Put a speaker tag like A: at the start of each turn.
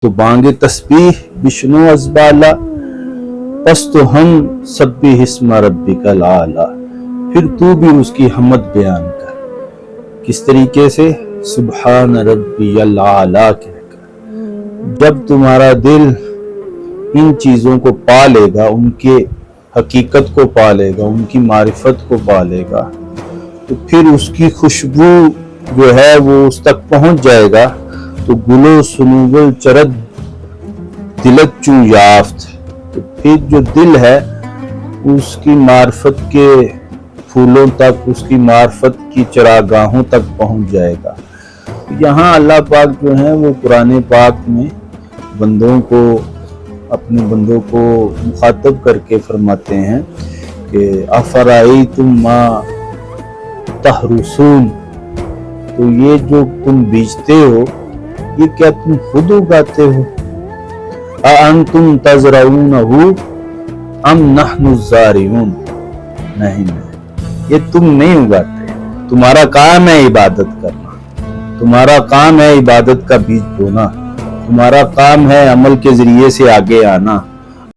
A: تو بانگ تسبیح بشنو از بالا، پس تو ہم سبح اسم ربک الاعلی، پھر تو بھی اس کی حمد بیان کر۔ کس طریقے سے؟ سبحان ربی الاعلی کہہ کر۔ جب تمہارا دل ان چیزوں کو پا لے گا، ان کے حقیقت کو پا لے گا، ان کی معرفت کو پا لے گا، تو پھر اس کی خوشبو جو ہے وہ اس تک پہنچ جائے گا تو گلو سنوبل چرد دلت چو یافت، تو پھر جو دل ہے اس کی معرفت کے پھولوں تک، اس کی معرفت کی چراگاہوں تک پہنچ جائے گا۔ یہاں اللہ پاک جو ہے وہ قرآن پاک میں بندوں کو، اپنے بندوں کو مخاطب کر کے فرماتے ہیں کہ افرائیتم ما تحرثون، تو یہ جو تم بیچتے ہو یہ کیا تم خود اگاتے ہو؟ اَأَنْتُمْ تَزْرَعُونَهُ ام نحن الزارعون، نہیں، یہ تم نہیں اگاتے، تمہارا کام ہے عبادت کرنا، تمہارا کام ہے عبادت کا بیج بونا، تمہارا کام ہے عمل کے ذریعے سے آگے آنا،